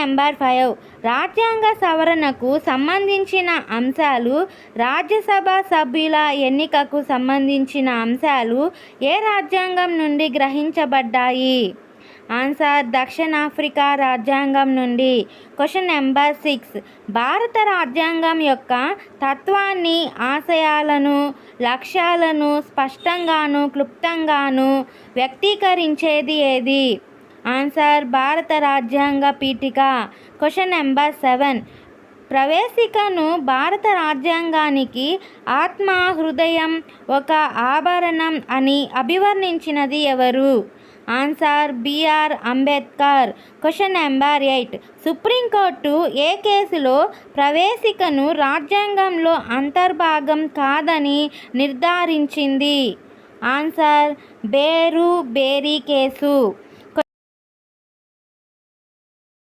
Number 5 రాజ్యాంగ సవరణకు సంబంధించిన అంశాలు. రాజ్యసభ సభ్యుల ఎన్నికకు సంబంధించిన అంశాలు ఏ రాజ్యాంగం నుండి గ్రహించబడ్డాయి? ఆన్సర్ దక్షిణాఫ్రికా రాజ్యాంగం నుండి. క్వశ్చన్ నెంబర్ 6 భారత రాజ్యాంగం యొక్క తత్వాన్ని, ఆశయాలను, లక్ష్యాలను స్పష్టంగాను క్లుప్తంగాను వ్యక్తీకరించేది ఏది? ఆన్సర్ భారత రాజ్యాంగ పీఠిక. క్వశ్చన్ నెంబర్ 7 ప్రవేశికను భారత రాజ్యాంగానికి ఆత్మ, హృదయం, ఒక ఆభరణం అని అభివర్ణించినది ఎవరు? Answer B R Ambedkar. Question number 8 supreme court ఏ కేసులో ప్రవేశికను రాజ్యాంగంలో అంతర్భాగం కాదని నిర్ధారించింది? Answer బేరు బేరీ case.